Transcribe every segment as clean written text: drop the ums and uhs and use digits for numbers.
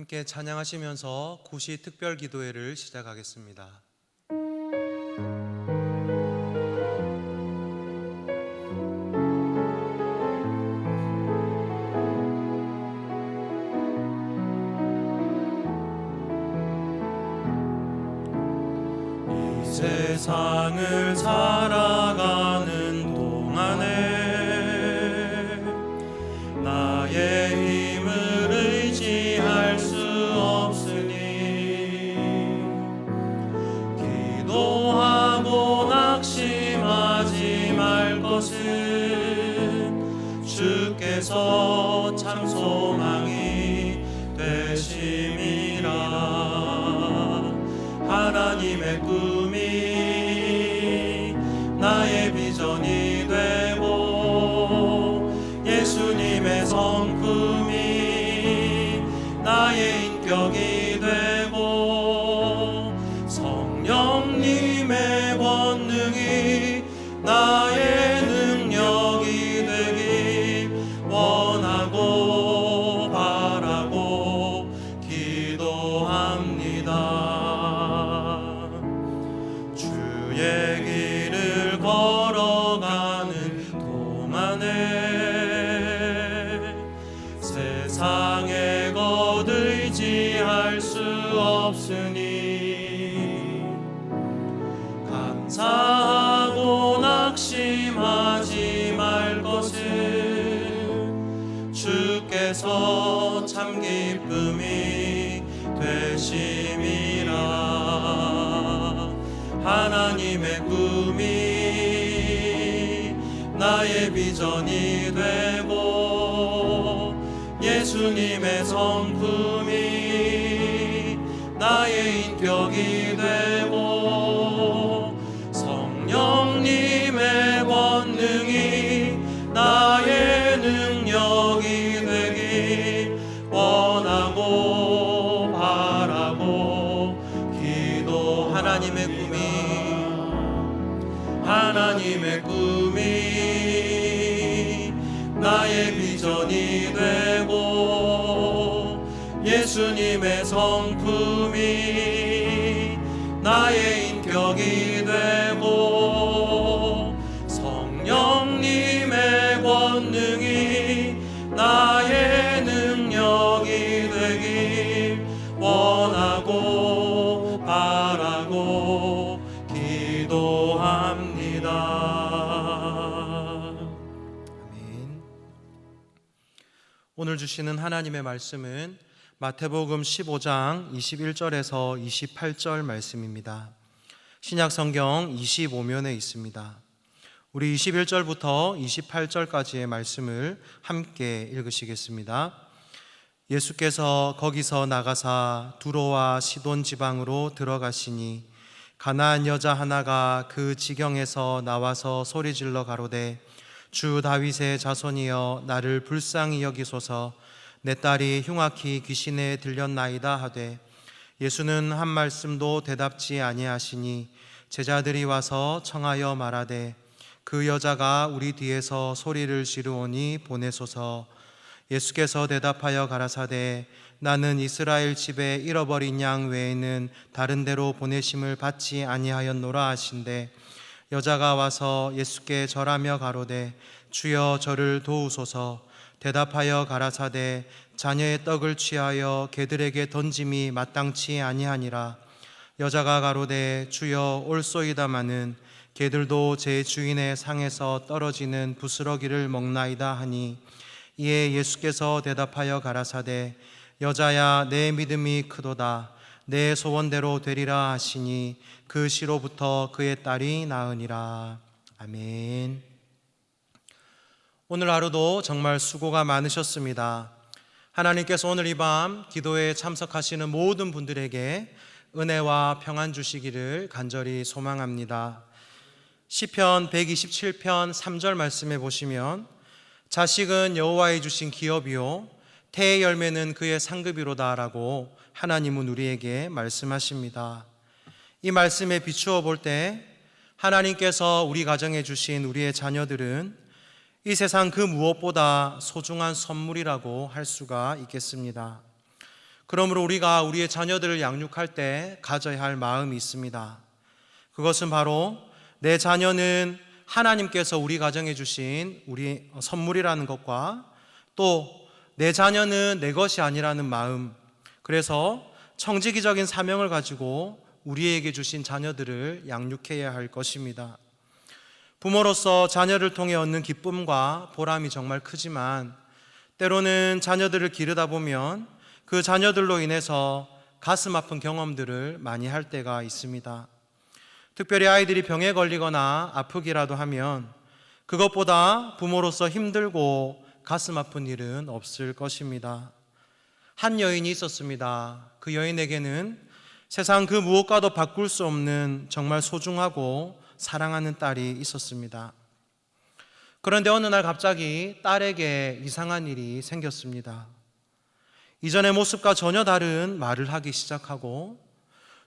함께 찬양하시면서 구시 특별 기도회를 시작하겠습니다. 이 세상을 살아가는 동안에 나의 힘을 의지할 수 없으니 기도하고 낙심하지 말 것은 주께서 참 소망이 되심이라. 하나님의 꿈이 나의 비전이 되고 예수님의 성품이 나의 인격이 되고 성령님의 권능이 나의 능력이 되길 원하고 바라고 기도합니다. 주의 길을 걸어가는 동안에 세상에 것 의지할 수 없으니 감사하고 낙심하지 말 것은 주께서 참 기쁨이 되심이라. 하나님의 꿈이 나의 비전이 되고 예수님의 성품이 나의 인격이 되고 성령님의 권능이 나의 능력이 되길 원하고 바라고 기도. 하나님의 꿈이 나의 비전이 되고 예수님의 성품이 나의 인격이 되고 성령님의 권능이 나의 능력이 되길 원하고 바라고 기도합니다. 아멘. 오늘 주시는 하나님의 말씀은 마태복음 15장 21절에서 28절 말씀입니다. 신약성경 25면에 있습니다. 우리 21절부터 28절까지의 말씀을 함께 읽으시겠습니다. 예수께서 거기서 나가사 두로와 시돈 지방으로 들어가시니 가나안 여자 하나가 그 지경에서 나와서 소리질러 가로되 주 다윗의 자손이여 나를 불쌍히 여기소서 내 딸이 흉악히 귀신에 들렸나이다 하되 예수는 한 말씀도 대답지 아니하시니 제자들이 와서 청하여 말하되 그 여자가 우리 뒤에서 소리를 지르오니 보내소서. 예수께서 대답하여 가라사대 나는 이스라엘 집에 잃어버린 양 외에는 다른 데로 보내심을 받지 아니하였노라 하신대 여자가 와서 예수께 절하며 가로되 주여 저를 도우소서. 대답하여 가라사대 자녀의 떡을 취하여 개들에게 던짐이 마땅치 아니하니라. 여자가 가로되 주여 올소이다마는 개들도 제 주인의 상에서 떨어지는 부스러기를 먹나이다 하니 이에 예수께서 대답하여 가라사대 여자야 내 믿음이 크도다 내 소원대로 되리라 하시니 그 시로부터 그의 딸이 나으니라. 아멘. 오늘 하루도 정말 수고가 많으셨습니다. 하나님께서 오늘 이 밤 기도에 참석하시는 모든 분들에게 은혜와 평안 주시기를 간절히 소망합니다. 시편 127편 3절 말씀에 보시면 자식은 여호와의 주신 기업이요 태의 열매는 그의 상급이로다 라고 하나님은 우리에게 말씀하십니다. 이 말씀에 비추어 볼 때 하나님께서 우리 가정에 주신 우리의 자녀들은 이 세상 그 무엇보다 소중한 선물이라고 할 수가 있겠습니다. 그러므로 우리가 우리의 자녀들을 양육할 때 가져야 할 마음이 있습니다. 그것은 바로 내 자녀는 하나님께서 우리 가정에 주신 우리 선물이라는 것과 또 내 자녀는 내 것이 아니라는 마음, 그래서 청지기적인 사명을 가지고 우리에게 주신 자녀들을 양육해야 할 것입니다. 부모로서 자녀를 통해 얻는 기쁨과 보람이 정말 크지만 때로는 자녀들을 기르다 보면 그 자녀들로 인해서 가슴 아픈 경험들을 많이 할 때가 있습니다. 특별히 아이들이 병에 걸리거나 아프기라도 하면 그것보다 부모로서 힘들고 가슴 아픈 일은 없을 것입니다. 한 여인이 있었습니다. 그 여인에게는 세상 그 무엇과도 바꿀 수 없는 정말 소중하고 사랑하는 딸이 있었습니다. 그런데 어느 날 갑자기 딸에게 이상한 일이 생겼습니다. 이전의 모습과 전혀 다른 말을 하기 시작하고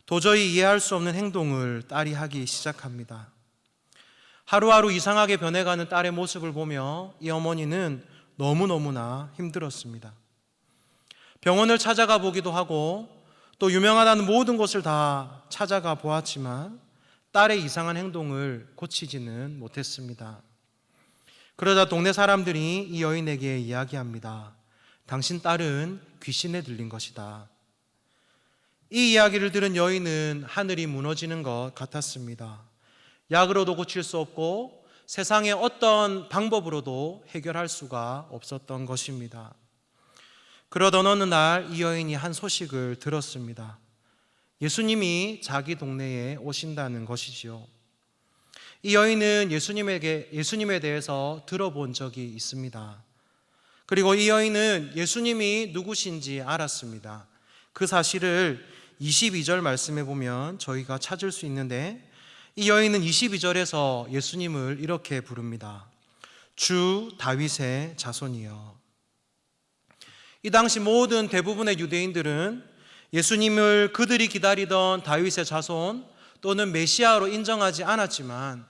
도저히 이해할 수 없는 행동을 딸이 하기 시작합니다. 하루하루 이상하게 변해가는 딸의 모습을 보며 이 어머니는 너무너무나 힘들었습니다. 병원을 찾아가 보기도 하고 또 유명하다는 모든 곳을 다 찾아가 보았지만 딸의 이상한 행동을 고치지는 못했습니다. 그러자 동네 사람들이 이 여인에게 이야기합니다. 당신 딸은 귀신에 들린 것이다. 이 이야기를 들은 여인은 하늘이 무너지는 것 같았습니다. 약으로도 고칠 수 없고 세상의 어떤 방법으로도 해결할 수가 없었던 것입니다. 그러던 어느 날 이 여인이 한 소식을 들었습니다. 예수님이 자기 동네에 오신다는 것이지요. 이 여인은 예수님에 대해서 들어본 적이 있습니다. 그리고 이 여인은 예수님이 누구신지 알았습니다. 그 사실을 22절 말씀에 보면 저희가 찾을 수 있는데 이 여인은 22절에서 예수님을 이렇게 부릅니다. 주 다윗의 자손이여. 이 당시 모든 대부분의 유대인들은 예수님을 그들이 기다리던 다윗의 자손 또는 메시아로 인정하지 않았지만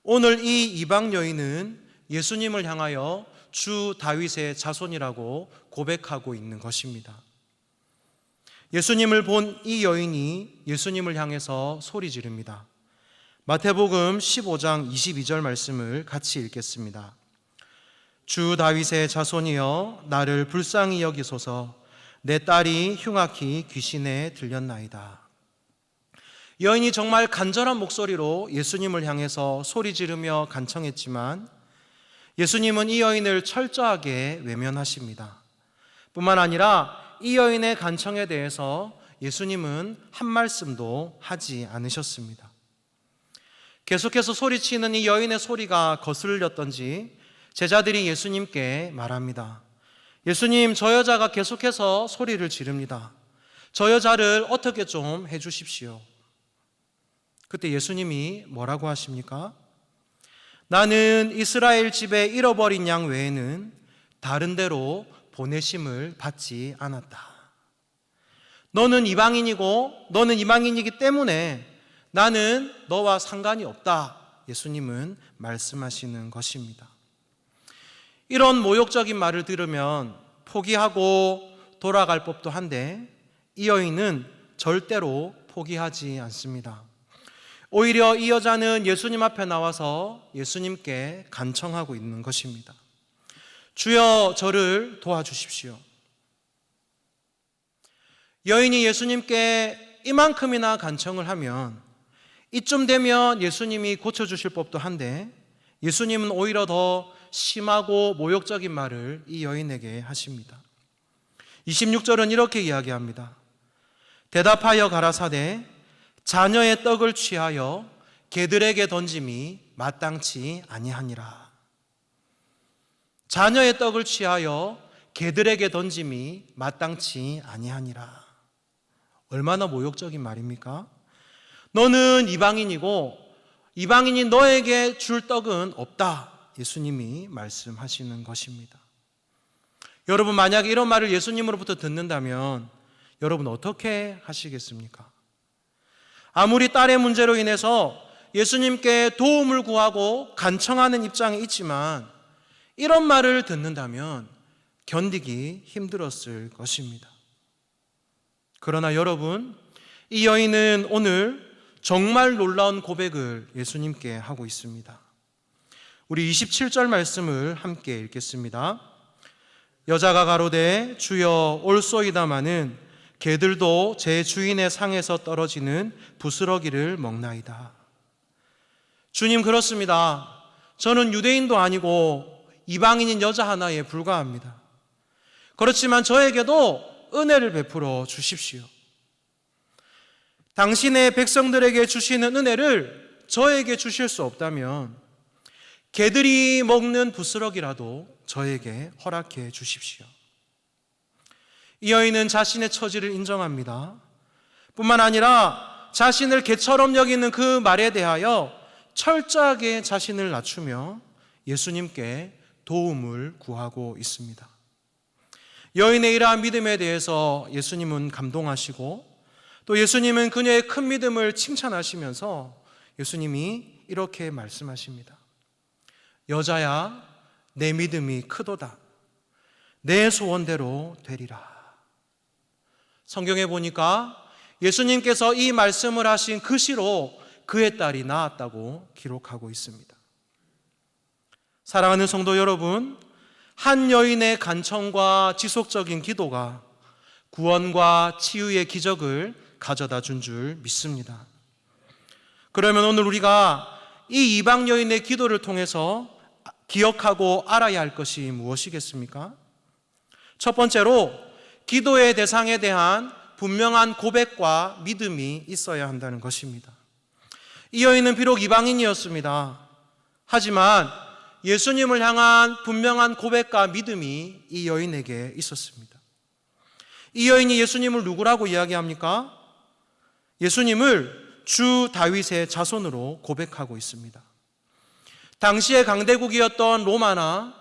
오늘 이 이방 여인은 예수님을 향하여 주 다윗의 자손이라고 고백하고 있는 것입니다. 예수님을 본 이 여인이 예수님을 향해서 소리 지릅니다. 마태복음 15장 22절 말씀을 같이 읽겠습니다. 주 다윗의 자손이여 나를 불쌍히 여기소서. 내 딸이 흉악히 귀신에 들렸나이다. 여인이 정말 간절한 목소리로 예수님을 향해서 소리 지르며 간청했지만 예수님은 이 여인을 철저하게 외면하십니다. 뿐만 아니라 이 여인의 간청에 대해서 예수님은 한 말씀도 하지 않으셨습니다. 계속해서 소리치는 이 여인의 소리가 거슬렸던지 제자들이 예수님께 말합니다. 예수님, 저 여자가 계속해서 소리를 지릅니다. 저 여자를 어떻게 좀 해주십시오. 그때 예수님이 뭐라고 하십니까? 나는 이스라엘 집에 잃어버린 양 외에는 다른 데로 보내심을 받지 않았다. 너는 이방인이고 너는 이방인이기 때문에 나는 너와 상관이 없다. 예수님은 말씀하시는 것입니다. 이런 모욕적인 말을 들으면 포기하고 돌아갈 법도 한데 이 여인은 절대로 포기하지 않습니다. 오히려 이 여자는 예수님 앞에 나와서 예수님께 간청하고 있는 것입니다. 주여, 저를 도와주십시오. 여인이 예수님께 이만큼이나 간청을 하면 이쯤 되면 예수님이 고쳐주실 법도 한데 예수님은 오히려 더 심하고 모욕적인 말을 이 여인에게 하십니다. 26절은 이렇게 이야기합니다. 대답하여 가라사대 자녀의 떡을 취하여 개들에게 던짐이 마땅치 아니하니라. 자녀의 떡을 취하여 개들에게 던짐이 마땅치 아니하니라. 얼마나 모욕적인 말입니까? 너는 이방인이고 이방인이 너에게 줄 떡은 없다. 예수님이 말씀하시는 것입니다. 여러분, 만약에 이런 말을 예수님으로부터 듣는다면 여러분 어떻게 하시겠습니까? 아무리 딸의 문제로 인해서 예수님께 도움을 구하고 간청하는 입장에 있지만 이런 말을 듣는다면 견디기 힘들었을 것입니다. 그러나 여러분, 이 여인은 오늘 정말 놀라운 고백을 예수님께 하고 있습니다. 우리 27절 말씀을 함께 읽겠습니다. 여자가 가로되 주여 올소이다마는 개들도 제 주인의 상에서 떨어지는 부스러기를 먹나이다. 주님, 그렇습니다. 저는 유대인도 아니고 이방인인 여자 하나에 불과합니다. 그렇지만 저에게도 은혜를 베풀어 주십시오. 당신의 백성들에게 주시는 은혜를 저에게 주실 수 없다면 개들이 먹는 부스러기라도 저에게 허락해 주십시오. 이 여인은 자신의 처지를 인정합니다. 뿐만 아니라 자신을 개처럼 여기는 그 말에 대하여 철저하게 자신을 낮추며 예수님께 도움을 구하고 있습니다. 여인의 이러한 믿음에 대해서 예수님은 감동하시고 또 예수님은 그녀의 큰 믿음을 칭찬하시면서 예수님이 이렇게 말씀하십니다. 여자야, 내 믿음이 크도다. 내 소원대로 되리라. 성경에 보니까 예수님께서 이 말씀을 하신 그 시로 그의 딸이 나았다고 기록하고 있습니다. 사랑하는 성도 여러분, 한 여인의 간청과 지속적인 기도가 구원과 치유의 기적을 가져다 준 줄 믿습니다. 그러면 오늘 우리가 이 이방 여인의 기도를 통해서 기억하고 알아야 할 것이 무엇이겠습니까? 첫 번째로 기도의 대상에 대한 분명한 고백과 믿음이 있어야 한다는 것입니다. 이 여인은 비록 이방인이었습니다. 하지만 예수님을 향한 분명한 고백과 믿음이 이 여인에게 있었습니다. 이 여인이 예수님을 누구라고 이야기합니까? 예수님을 주 다윗의 자손으로 고백하고 있습니다. 당시의 강대국이었던 로마나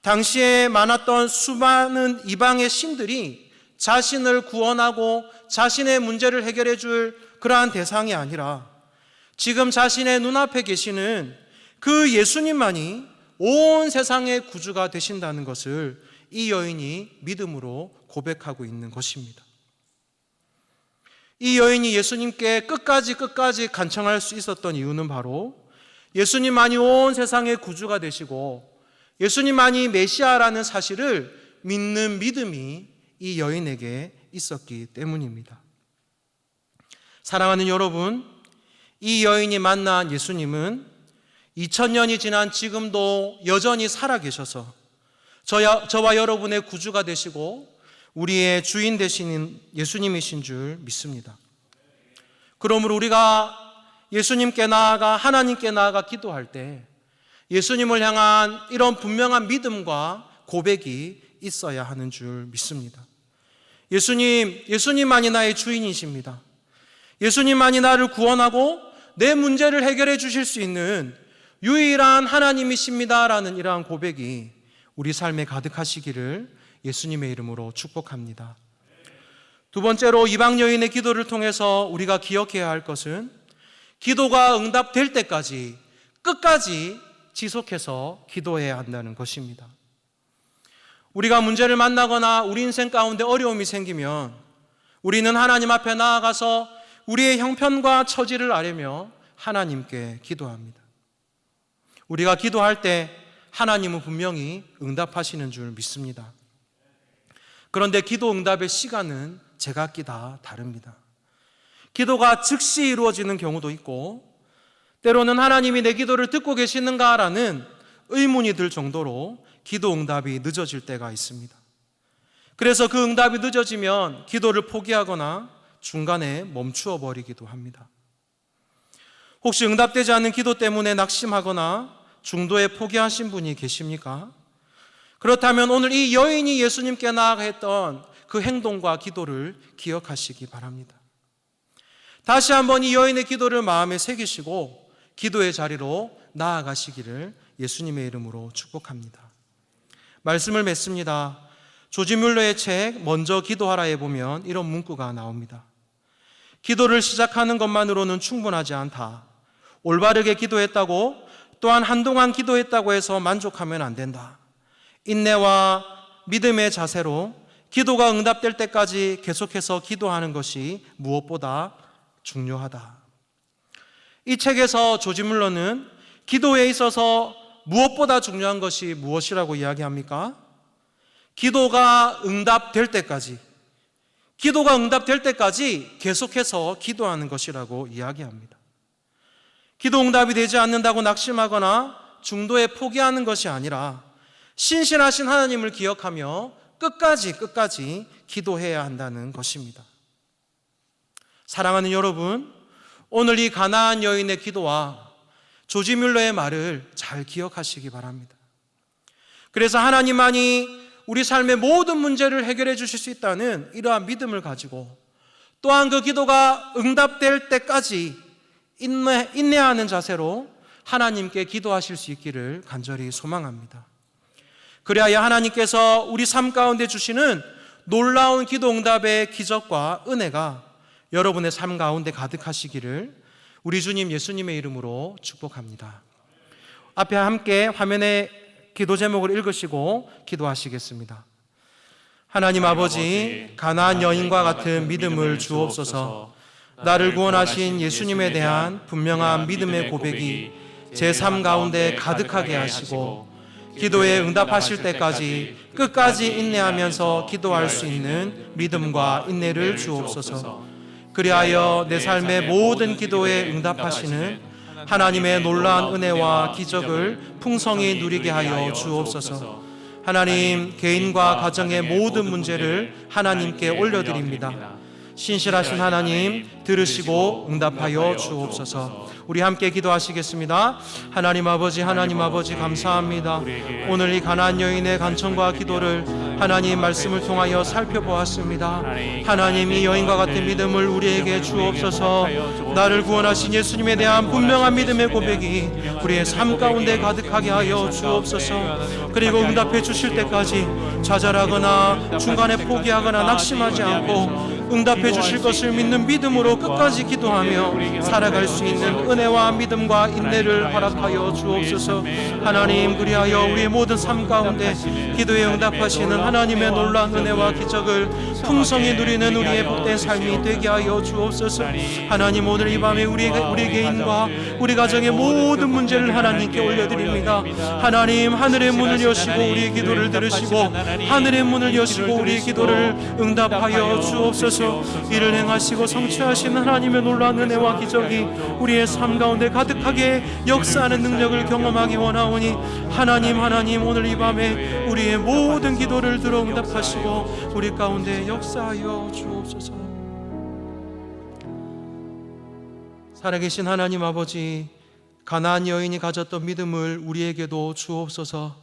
당시에 많았던 수많은 이방의 신들이 자신을 구원하고 자신의 문제를 해결해 줄 그러한 대상이 아니라 지금 자신의 눈앞에 계시는 그 예수님만이 온 세상의 구주가 되신다는 것을 이 여인이 믿음으로 고백하고 있는 것입니다. 이 여인이 예수님께 끝까지 간청할 수 있었던 이유는 바로 예수님만이 온 세상의 구주가 되시고 예수님만이 메시아라는 사실을 믿는 믿음이 이 여인에게 있었기 때문입니다. 사랑하는 여러분, 이 여인이 만난 예수님은 2000년이 지난 지금도 여전히 살아계셔서 저와 여러분의 구주가 되시고 우리의 주인 되시는 예수님이신 줄 믿습니다. 그러므로 우리가 예수님께 나아가 하나님께 나아가 기도할 때 예수님을 향한 이런 분명한 믿음과 고백이 있어야 하는 줄 믿습니다. 예수님만이 나의 주인이십니다. 예수님만이 나를 구원하고 내 문제를 해결해 주실 수 있는 유일한 하나님이십니다라는 이러한 고백이 우리 삶에 가득하시기를 예수님의 이름으로 축복합니다. 두 번째로 이방 여인의 기도를 통해서 우리가 기억해야 할 것은 기도가 응답될 때까지 끝까지 지속해서 기도해야 한다는 것입니다. 우리가 문제를 만나거나 우리 인생 가운데 어려움이 생기면 우리는 하나님 앞에 나아가서 우리의 형편과 처지를 아뢰며 하나님께 기도합니다. 우리가 기도할 때 하나님은 분명히 응답하시는 줄 믿습니다. 그런데 기도 응답의 시간은 제각기 다 다릅니다. 기도가 즉시 이루어지는 경우도 있고 때로는 하나님이 내 기도를 듣고 계시는가라는 의문이 들 정도로 기도 응답이 늦어질 때가 있습니다. 그래서 그 응답이 늦어지면 기도를 포기하거나 중간에 멈추어 버리기도 합니다. 혹시 응답되지 않은 기도 때문에 낙심하거나 중도에 포기하신 분이 계십니까? 그렇다면 오늘 이 여인이 예수님께 나아가 했던 그 행동과 기도를 기억하시기 바랍니다. 다시 한번 이 여인의 기도를 마음에 새기시고 기도의 자리로 나아가시기를 예수님의 이름으로 축복합니다. 말씀을 맺습니다. 조지 뮬러의 책 먼저 기도하라에 보면 이런 문구가 나옵니다. 기도를 시작하는 것만으로는 충분하지 않다. 올바르게 기도했다고 또한 한동안 기도했다고 해서 만족하면 안 된다. 인내와 믿음의 자세로 기도가 응답될 때까지 계속해서 기도하는 것이 무엇보다 중요하다. 이 책에서 조지 뮬러는 기도에 있어서 무엇보다 중요한 것이 무엇이라고 이야기합니까? 기도가 응답될 때까지 계속해서 기도하는 것이라고 이야기합니다. 기도 응답이 되지 않는다고 낙심하거나 중도에 포기하는 것이 아니라 신실하신 하나님을 기억하며 끝까지 기도해야 한다는 것입니다. 사랑하는 여러분, 오늘 이 가나안 여인의 기도와 조지 뮬러의 말을 잘 기억하시기 바랍니다. 그래서 하나님만이 우리 삶의 모든 문제를 해결해 주실 수 있다는 이러한 믿음을 가지고, 또한 그 기도가 응답될 때까지 인내하는 자세로 하나님께 기도하실 수 있기를 간절히 소망합니다. 그리하여 하나님께서 우리 삶 가운데 주시는 놀라운 기도 응답의 기적과 은혜가 여러분의 삶 가운데 가득하시기를 우리 주님 예수님의 이름으로 축복합니다. 앞에 함께 화면에 기도 제목을 읽으시고 기도하시겠습니다. 하나님 아버지, 가나안 여인과 같은 믿음을 주옵소서. 나를 구원하신 예수님에 대한 분명한 믿음의 고백이 제 삶 가운데 가득하게 하시고, 기도에 응답하실 때까지 끝까지 인내하면서 기도할 수 있는 믿음과 인내를 주옵소서. 그리하여 내 삶의 모든 기도에 응답하시는 하나님의 놀라운 은혜와 기적을 풍성히 누리게 하여 주옵소서. 하나님, 개인과 가정의 모든 문제를 하나님께 올려드립니다. 신실하신 하나님, 들으시고 응답하여 주옵소서. 우리 함께 기도하시겠습니다. 하나님 아버지 감사합니다. 오늘 이 가나안 여인의 간청과 기도를 하나님 말씀을 통하여 살펴보았습니다. 하나님, 이 여인과 같은 믿음을 우리에게 주옵소서. 나를 구원하신 예수님에 대한 분명한 믿음의 고백이 우리의 삶 가운데 가득하게 하여 주옵소서. 그리고 응답해 주실 때까지 좌절하거나 중간에 포기하거나 낙심하지 않고 응답해 주실 것을 믿는 믿음으로 끝까지 기도하며 살아갈 수 있는 은혜와 믿음과 인내를 허락하여 주옵소서. 하나님, 그리하여 우리의 모든 삶 가운데 기도에 응답하시는 하나님의 놀라운 은혜와 기적을 풍성히 누리는 우리의 복된 삶이 되게 하여 주옵소서. 하나님, 오늘 이 밤에 우리 개인과 우리 가정의 모든 문제를 하나님께 올려드립니다. 하나님, 하늘의 문을 여시고 우리의 기도를 들으시고 하늘의 문을 여시고 우리의 기도를 응답하여 주옵소서. 이를 행하시고 성취하시는 하나님의 놀라운 은혜와 기적이 우리의 삶 가운데 가득하게 역사하는 능력을 경험하기 원하오니, 하나님 오늘 이 밤에 우리의 모든 기도를 들어 응답하시고 우리 가운데 역사하여 주옵소서. 살아계신 하나님 아버지, 가나안 여인이 가졌던 믿음을 우리에게도 주옵소서.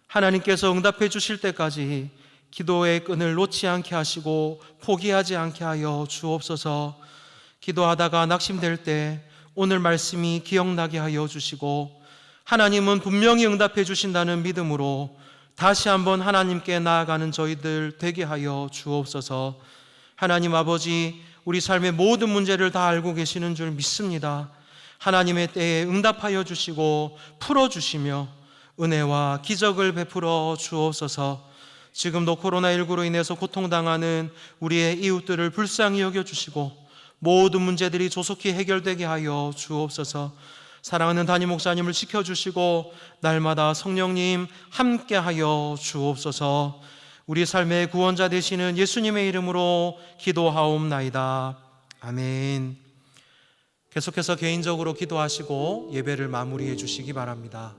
하나님께서 응답해 주실 때까지 기도의 끈을 놓지 않게 하시고 포기하지 않게 하여 주옵소서. 기도하다가 낙심될 때 오늘 말씀이 기억나게 하여 주시고, 하나님은 분명히 응답해 주신다는 믿음으로 다시 한번 하나님께 나아가는 저희들 되게 하여 주옵소서. 하나님 아버지, 우리 삶의 모든 문제를 다 알고 계시는 줄 믿습니다. 하나님의 때에 응답하여 주시고 풀어주시며 은혜와 기적을 베풀어 주옵소서. 지금도 코로나19로 인해서 고통당하는 우리의 이웃들을 불쌍히 여겨주시고 모든 문제들이 조속히 해결되게 하여 주옵소서. 사랑하는 담임 목사님을 지켜주시고 날마다 성령님 함께하여 주옵소서. 우리 삶의 구원자 되시는 예수님의 이름으로 기도하옵나이다. 아멘. 계속해서 개인적으로 기도하시고 예배를 마무리해 주시기 바랍니다.